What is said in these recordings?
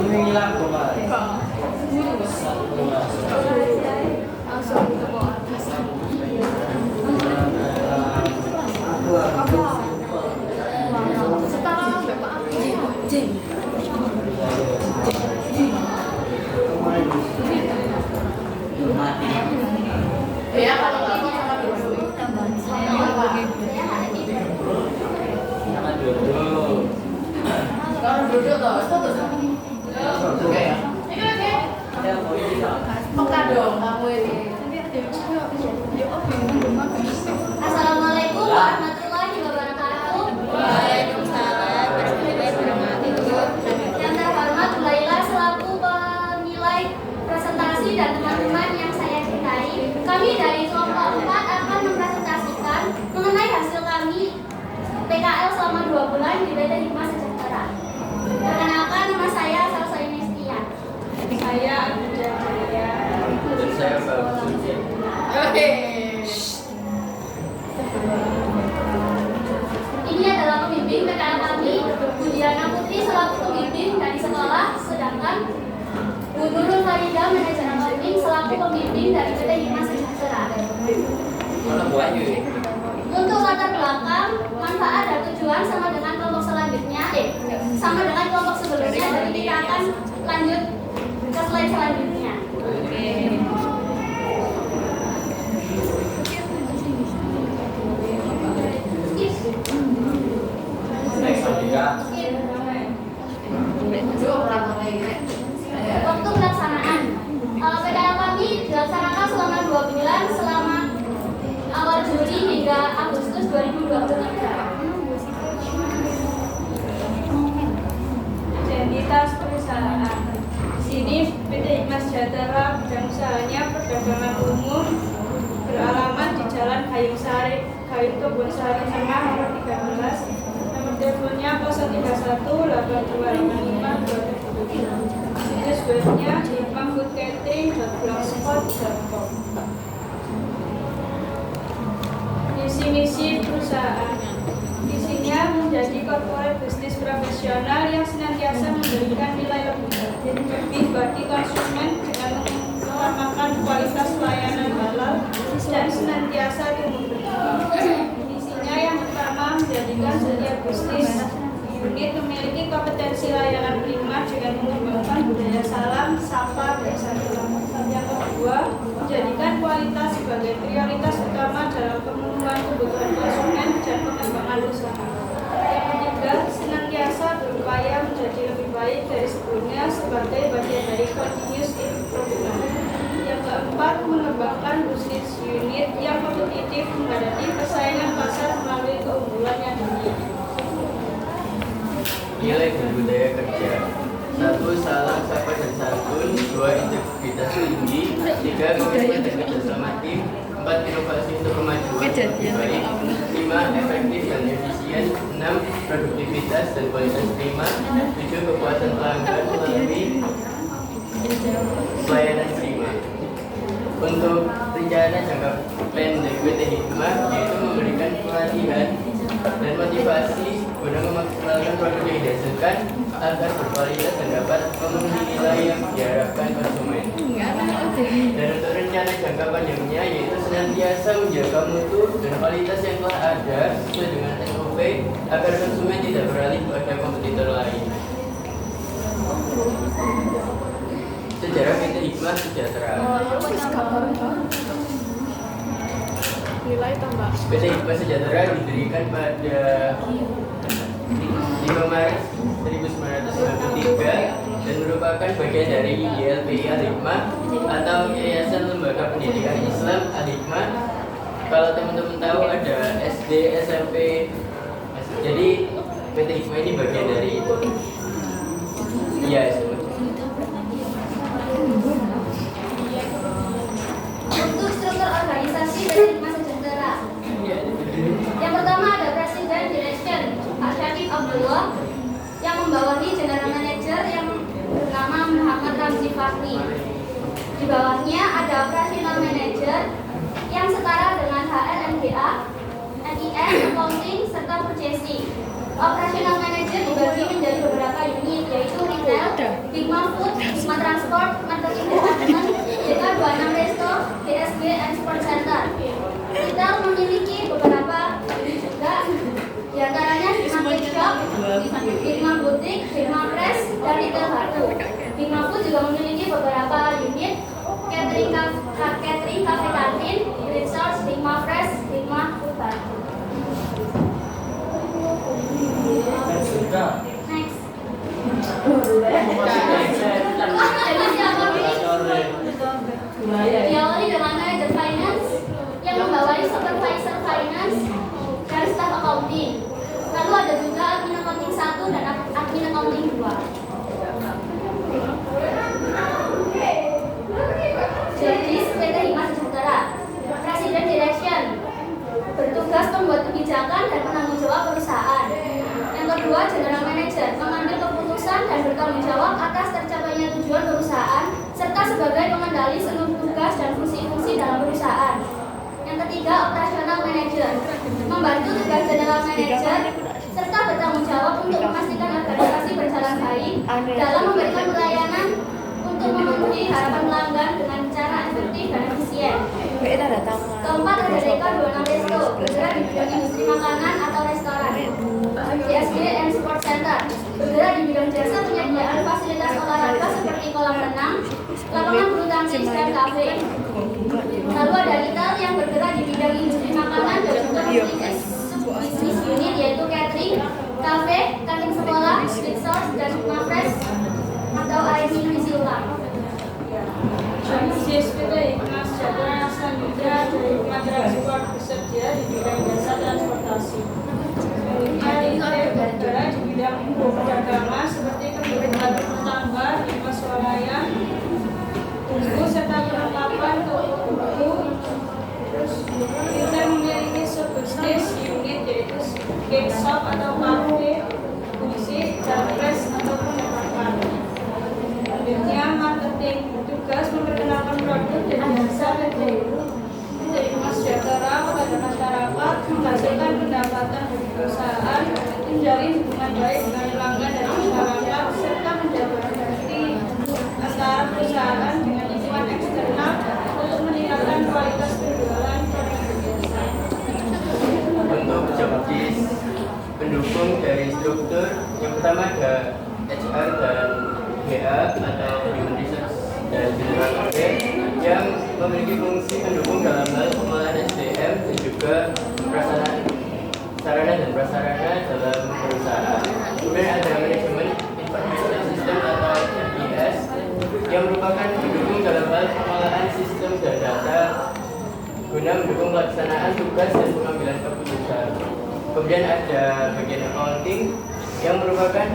Hilang kok. Ya kalau nggak mau sama dulu. Kalau duduk tuh, foto sama. Oke ya. Peka dong kamu ini. Assalamualaikum warahmatullahi wabarakatuh. Waalaikumsalam warahmatullahi wabarakatuh. Yang terhormat Bu Laila selaku penilai presentasi dan teman-teman yang saya cintai, kami dari kelompok 4 akan mempresentasikan mengenai hasil kami PKL selama 2 bulan di PT Hikmah Sejahtera. Perkenalkan, nama saya Salsa Inestian. Saya Abida Jaya. Dan saya Bapak Suci. Oke. Ini adalah pembimbing PKL kami, Bu Diana Putri selaku pembimbing dari sekolah, sedangkan Bu Nurul Farida manajer accounting selaku pembimbing dari PT Hikmah Sejahtera. Mana buahnya? Untuk latar belakang, manfaat dan tujuan sama dengan kelompok selanjutnya, sama dengan kelompok sebelumnya, jadi kita akan lanjut ke slide selanjutnya. Next Andika. Waktu pelaksanaan, PKL kami dilaksanakan selama 2 bulan, selama awal Juli hingga Agustus 2023. Identitas perusahaan. Di sini PT Hikmah Sejahtera bidang usahanya perdagangan umum, beralamat di Jalan Gayung Sari, Gayung Kebun Sari Tengah nomor 13. Nomor teleponnya 031 8255 277. Situs webnya di hikmahfoodcatering.blogspot.com. Visi misi perusahaan. Visinya menjadi corporate bisnis profesional yang senantiasa memberikan nilai lebih bagi konsumen dengan mengutamakan kualitas pelayanan halal dan senantiasa tumbuh berkembang. Visinya yang pertama menjadikan setiap bisnis unit memiliki kompetensi layanan prima dengan mengembangkan budaya salam, sapa, dan salam. Yang kedua, menjadikan kualitas sebagai prioritas utama dalam pemenuhan kebutuhan konsumen dan pengembangan usaha. Yang ketiga, senantiasa berupaya menjadi lebih baik dari sebelumnya sebagai bagian dari continuous improvement. Yang keempat, mengembangkan bisnis unit yang kompetitif menghadapi persaingan pasar melalui keunggulan yang tinggi. Nilai dan budaya kerja. 1. Salam, sapa, dan santun. 2. Integritas tinggi. 3. Komitmen dan kerjasama tim. 4. Inovasi untuk kemajuan lebih baik. 5. Efektif dan efisien. 6. Produktivitas dan kualitas prima. 7. Kepuasan pelanggan melalui pelayanan prima. Untuk rencana jangka pendek PT Hikmah yaitu memberikan pelatihan dan motivasi guna memaksimalkan produk yang dihasilkan agar berkualitas dan dapat memenuhi nilai yang diharapkan konsumen. Dan untuk rencana jangka panjangnya yaitu senantiasa menjaga mutu dan kualitas yang telah ada sesuai dengan SOP agar konsumen tidak beralih pada kompetitor lain. Sejarah PT Hikmah Sejahtera. Nilai tambah. PT Hikmah Sejahtera didirikan pada 5 Maret 1993 dan merupakan bagian dari YLPI Al-Hikmah atau Yayasan Lembaga Pendidikan Islam Al-Hikmah. Kalau teman-teman tahu ada SD, SMP, jadi PT Hikmah ini bagian dari itu. Iya, Untuk struktur organisasi PT Hikmah Sejahtera, yang pertama ada Presiden Direction Pak Syakib Abdullah yang membawahi General Manager yang bernama Muhammad Ramzi Fahri. Di bawahnya ada Operational Manager yang setara dengan HR, MBA, NIS, Accounting, serta Purchasing. Operational Manager dibagi menjadi beberapa unit, yaitu Retail, Hikma Food, Hikma Transport, Marketing Department, JK26 Resto, DSG and Sport Center. Retail memiliki beberapa unit juga, diantaranya Hikma Cake Shop, Hikma Boutique, Hikma Press, dan Retail Batu. Hikma Food juga memiliki beberapa unit, Catering Cafe Kantin, Green Source, Hikma Fresh, Hikma Food Batu. Next. Jadi siapa ini? Diawali dengan manager finance yang membawai supervisor finance dan staff accounting. Lalu ada juga admin accounting 1 dan admin accounting 2. Judges PT Hikma Sejahtera. Presiden Direction bertugas membuat kebijakan dan penanggung jawab perusahaan. Yang kedua, General Manager mengambil keputusan dan bertanggung jawab atas tercapainya tujuan perusahaan serta sebagai pengendali seluruh tugas dan fungsi-fungsi dalam perusahaan. Yang ketiga, Operational Manager membantu tugas General Manager serta bertanggung jawab untuk memastikan organisasi berjalan baik dalam memberikan pelayanan untuk memenuhi harapan pelanggan dengan cara efektif dan efisien. Keempat, ada JK26 Resto bergerak di bidang industri makanan atau restoran. DSG and Sport Center bergerak di bidang jasa penyediaan fasilitas olahraga seperti kolam renang, lapangan bulu tangkis, dan kafe. Lalu ada Retail yang bergerak di bidang industri makanan dan juga memiliki bisnis unit yaitu catering, kafe, kantin sekolah, street source, dan Hikma Fresh atau air minum isi ulang. CSPT Hikma Sejahtera selanjutnya dari Hikma Transport bekerja di bidang jasa transportasi. Selanjutnya bergerak di bidang perdagangan seperti kebutuhan rumah tangga, Hikma Swalaya, tunggu serta perlengkapan toko buku. Terus kita memiliki subbisnis unit yaitu cake shop atau kafe, puisi, capres atau pendapat. Selanjutnya marketing, tugas memperkenalkan produk dan jasa dari Hikma Sejahtera kepada masyarakat, menghasilkan pendapatan dari perusahaan, menjalin hubungan baik dengan pelanggan dan masyarakat, serta menjaga relasi antara perusahaan dengan lingkungan eksternal untuk meningkatkan kualitas penjualan produk dan jasa. Untuk job desk pendukung dari struktur, yang pertama ada HR dan GA atau Human Resource dan General Affairs yang memiliki fungsi pendukung dalam hal pengolahan SDM dan juga sarana dan prasarana dalam perusahaan. Kemudian ada Manajemen Information System atau MES yang merupakan pendukung dalam hal pengolahan sistem dan data guna mendukung pelaksanaan tugas dan pengambilan keputusan. Kemudian ada bagian accounting yang merupakan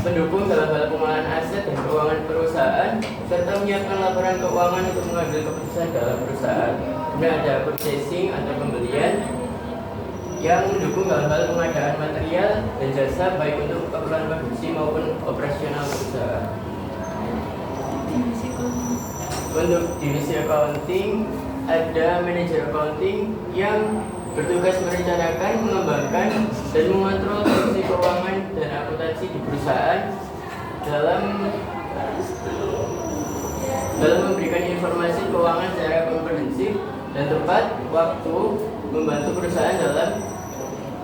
pendukung dalam hal pengolahan aset dan keuangan perusahaan serta menyiapkan laporan keuangan untuk mengambil keputusan dalam perusahaan. Kemudian ada purchasing atau pembelian yang mendukung dalam hal pengadaan material dan jasa baik untuk keperluan produksi maupun operasional perusahaan. Untuk divisi accounting ada manajer accounting yang bertugas merencanakan, mengembangkan, dan mengontrol fungsi keuangan dan akuntansi di perusahaan dalam memberikan informasi keuangan secara komprehensif dan tepat waktu, membantu perusahaan dalam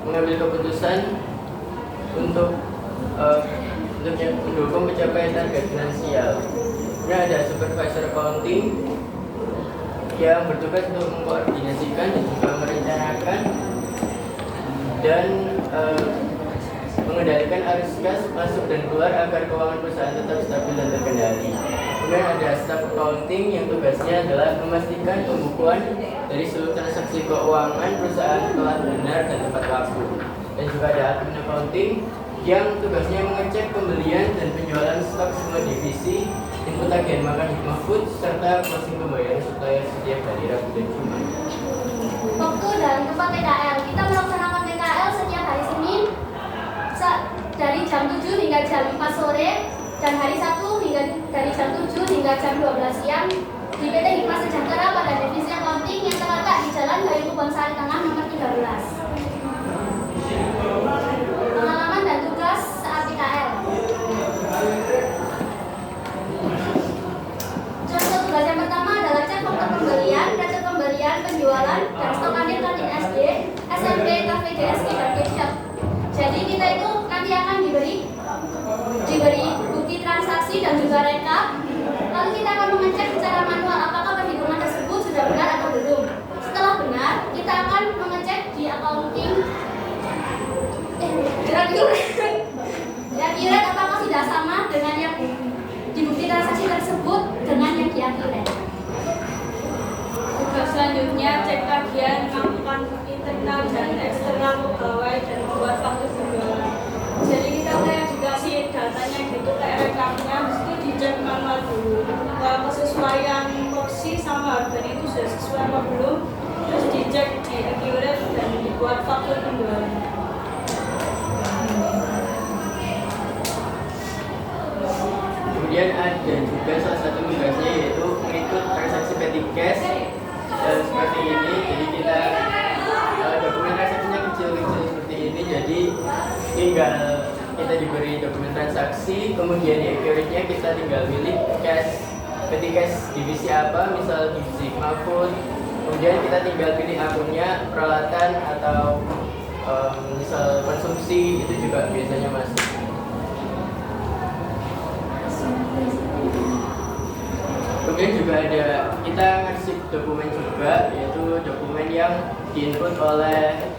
mengambil keputusan untuk mendukung pencapaian target finansial. Kemudian ada supervisor accounting yang bertugas untuk mengkoordinasikan dan juga merencanakan dan mengendalikan arus kas masuk dan keluar agar keuangan perusahaan tetap stabil dan terkendali. Kemudian ada staff accounting yang tugasnya adalah memastikan pembukuan dari seluruh transaksi keuangan perusahaan telah benar dan tepat waktu. Dan juga ada admin accounting yang tugasnya mengecek pembelian dan penjualan stok semua divisi, input tagihan makan Hikma Food, serta closing pembayaran supplier setiap hari Rabu dan Jumat. Waktu dan tempat PKL. Kita melaksanakan PKL setiap hari Senin dari jam 7 hingga jam 4 sore dan hari Sabtu dari jam 7 hingga jam 12 siang di PT Hikma Sejahtera pada divisi accounting yang terletak di Jalan Gayo Lubang Sari Tengah nomor 13. Accurate apakah sudah sama dengan yang di bukti transaksi tersebut dengan yang di accurate? Tugas selanjutnya, cek tagihan, melakukan internal dan eksternal pegawai dan buat faktur penjualan. Jadi kita kayak dikasih datanya gitu, kayak rekamnya, mesti dicek manual dulu. Kalau kesesuaian porsi sama harganya itu sudah sesuai apa belum, terus dicek di accurate dan dibuat faktur penjualan. Kemudian ada juga salah satu tugasnya yaitu mengikut transaksi petty cash seperti ini. Jadi kita dokumen transaksinya kecil-kecil seperti ini. Jadi tinggal kita diberi dokumen transaksi, kemudian di accurate-nya kita tinggal pilih cash, petty cash divisi apa, misal divisi food. Kemudian kita tinggal pilih akunnya, peralatan atau misal konsumsi, itu juga biasanya masuk. Kemudian juga ada kita ngasih dokumen juga, yaitu dokumen yang diinput oleh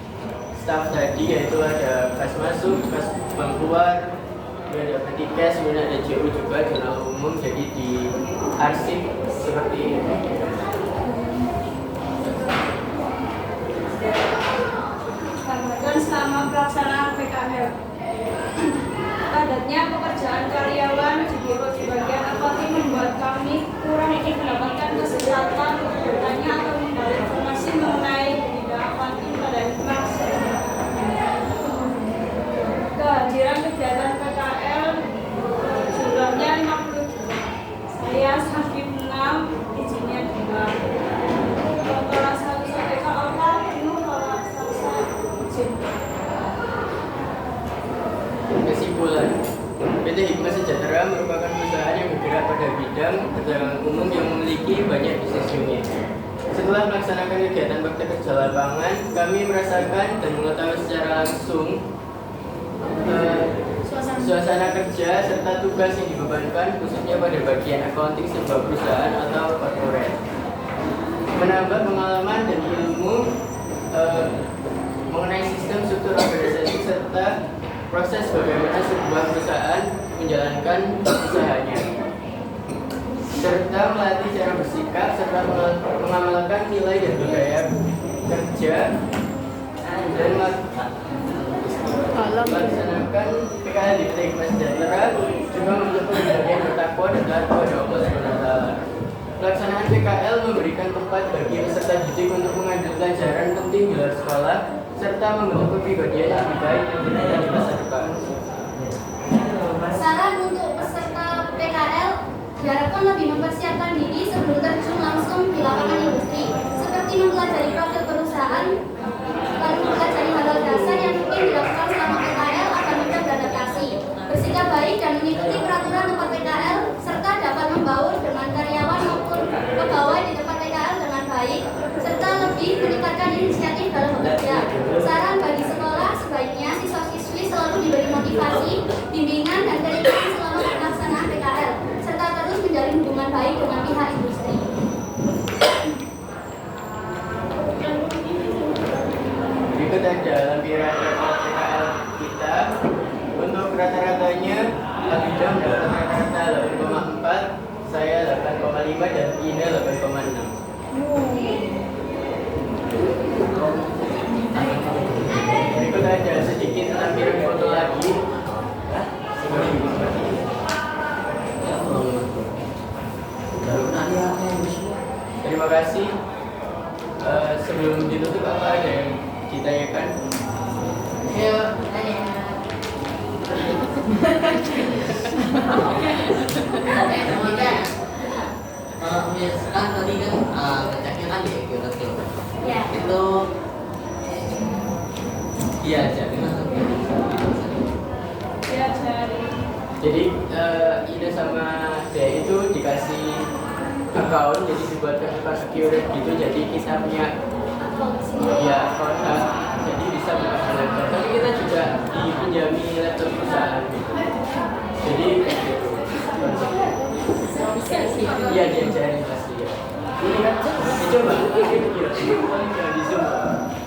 staff tadi, yaitu ada kas masuk, kas bank keluar, kemudian ada petty cash, kemudian ada JU juga, jurnal umum, jadi di arsip seperti ini. Dan selama pelaksanaan PKL, padatnya pekerjaan karyawan di biro di bagian accounting membuat kami kurang mendapatkan kesempatan bertanya atau menggali informasi mengenai bidang accounting pada informasi. Kehadiran kegiatan PKL jumlahnya 50 juta. Saya Safif 6, izinnya 2. Kalau satu sampai ke 4, penuh kalau selesai izin. Kesimpulan, PT Hikmah Sejahtera merupakan perusahaan yang bergerak pada bidang perdagangan umum yang memiliki banyak bisnis unit. Setelah melaksanakan kegiatan praktek kerja lapangan, kami merasakan dan mengetahui secara langsung suasana kerja serta tugas yang dibebankan khususnya pada bagian accounting sebuah perusahaan atau corporate. Menambah pengalaman dan ilmu mengenai sistem struktur organisasi serta proses bagaimana sebuah perusahaan menjalankan usahanya, serta melatih cara bersikap serta mengamalkan nilai dan budaya kerja dan melaksanakan PKL di PT Hikmah Sejahtera juga membentuk pribadi yang bertakwa dan taat kepada Allah SWT. Pelaksanaan PKL memberikan tempat bagi peserta didik untuk mengambil pelajaran penting di luar sekolah serta membentuk kepribadian yang lebih baik dan bernilai di masa depan. Saran untuk peserta PKL diharapkan lebih mempersiapkan diri sebelum terjun langsung di lapangan industri, seperti mempelajari profil perusahaan, lalu mempelajari hal-hal dasar yang mungkin dilakukan selama PKL agar mudah beradaptasi, bersikap baik dan mengikuti peraturan tempat PKL, serta dapat membaur dengan karyawan maupun pegawai di tempat PKL dengan baik, serta lebih meningkatkan inisiatif dalam bekerja. Saran bagi sekolah, sebaiknya siswa-siswi selalu diberi motivasi, bimbingan dan keringanan selama pelaksanaan PKL, serta terus menjalin hubungan baik dengan pihak industri. Berikut ada lampiran rekor PKL kita. Untuk rata-ratanya, Abidam dapat rata-rata 8,4, saya 8,5 dan Ina 8,6. Berikut ada sedikit lampiran foto lagi. Terima kasih. Sebelum ditutup apa ada yang ditanyakan? Ayo, tanya. Kalau misalkan tadi kan ngeceknya kan ya gitu tuh. Ya. Itu iya aja Jadi Ida sama Dea itu dikasih account, jadi dibuatkan account secure gitu. Jadi kita punya ya account, jadi bisa menggunakan laptop. Tapi kita juga dipinjami laptop perusahaan gitu. Jadi iya diajarin pasti ya. Ini kan dicoba, ini kira jangan dicoba.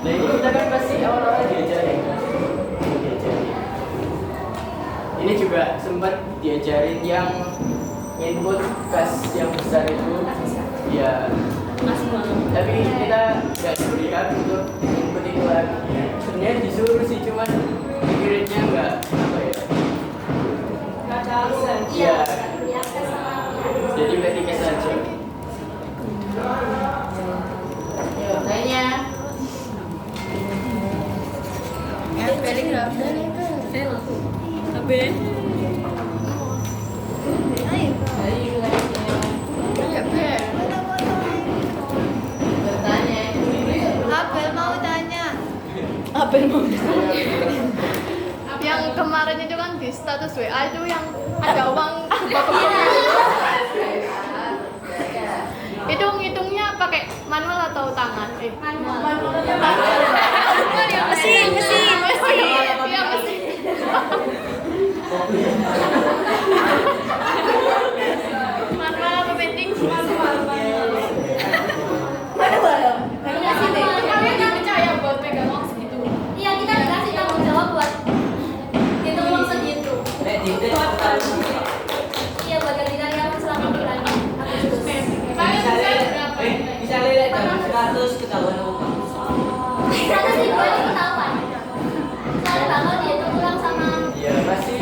Nah ini kita kan pasti awal-awal diajarin kan. Diajarin. ini juga sempat diajarin yang input kas yang besar itu ya, tapi kita nggak diberi hak untuk input itu lagi. Sebenarnya disuruh sih, cuman pikirannya nggak apa ya. Nggak ada alasan. Iya. Ya, jadi ketika saja. Yuk, tanya. Bertanya. Abel mau tanya. Yang kemarin itu kan di status WA itu yang ada uang itu ngitungnya pakai manual atau tangan? Manual. Mesin. Iya mesin. Manual apa penting? Kalian nggak percaya buat pegang uang segitu? Iya, kita dikasih tanggung jawab buat hitung uang segitu. Iya, buat ganti karyawan selama bulan. Misalnya lihat jam 100 ketahuan uang. Satu sih buat ketahuan. Soalnya bakal dihitung ulang sama Ya pasti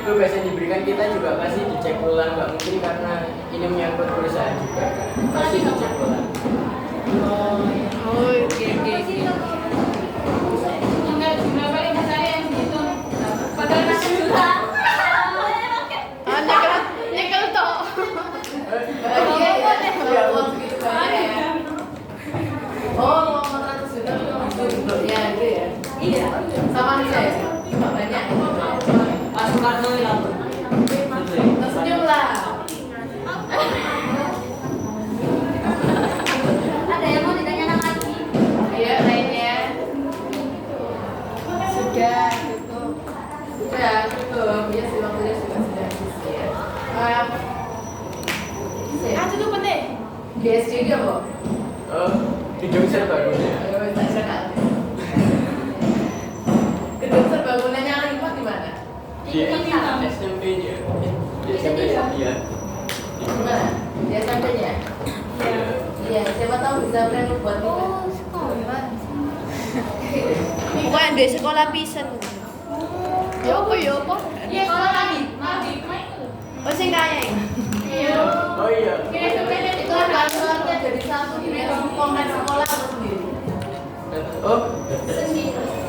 tugas yang diberikan kita juga pasti dicek ulang, nggak mungkin karena ini menyangkut perusahaan juga kan. Pasti dicek ulang. Oke. Enggak, berapa kali misalnya yang dihitung padahal masih juta. Nyekel toh. Bahagia ya, uang segitu banyak ya. Oh, uang 400 juta untuk ya itu ya. Iya. Sama nih saya. Cuma banyak. Pasukan tuh yang Tersenyum lah. Ada yang mau ditanyakan lagi? Ayo lainnya. Sudah cukup. Sudah cukup. Ya sih waktunya sudah habis ya. Itu penting. GSD juga kok. Oh, hidung serbaguna. Gedung serbagunanya Alifat di mana? Di SMP-nya. Di SMP ya. Di mana? Di SMP-nya? Iya. Iya, siapa tahu bisa brand buat kita. Pokoknya di sekolah pisan. Ya apa? Iya, sekolah tadi. Oh sing kaya ya? Oh iya. Itu kan bantuannya jadi satu di kompleks sekolah atau sendiri? Oh,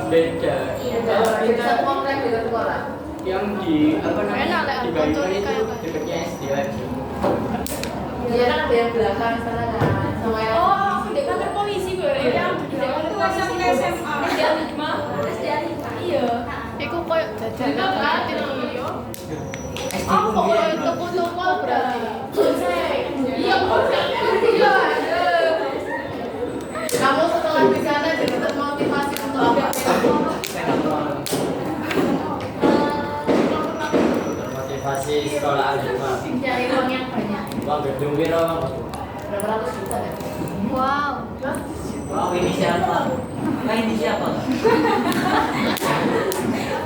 beda. Oh, Jadi kita satu kompleks di sekolah. yang di apa Enak, namanya Lek, di foto Bayuan nih itu kayak apa? dekatnya SD aja. Iya kan ada yang belakang sana kan, sama yang di kantor polisi gue ya. Itu SMP SMA. Iya. Iku koyo jajan Kan? apa koyo toko-toko berarti. Iya. kamu setelah di sana jadi termotivasi untuk apa? termotivasi sekolah agama. Cari uang yang banyak. Uang gedung biro. Berapa ratus juta ya? Wow. Wow, ini siapa? Nah, ini siapa?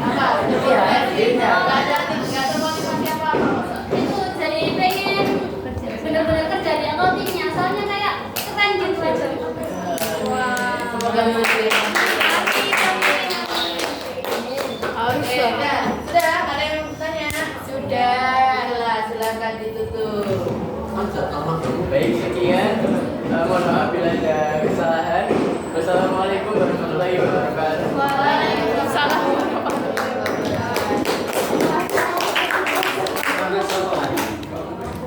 Apa? Iya, nggak ada termotivasi apa-apa. Itu jadi pengen bener-bener kerja di accountingnya. Soalnya kayak keren gitu aja. Semoga bisa diterima. Harus Oke, sudah, ada yang bertanya? Sudah, silakan ditutup. Masa, Baik, sekian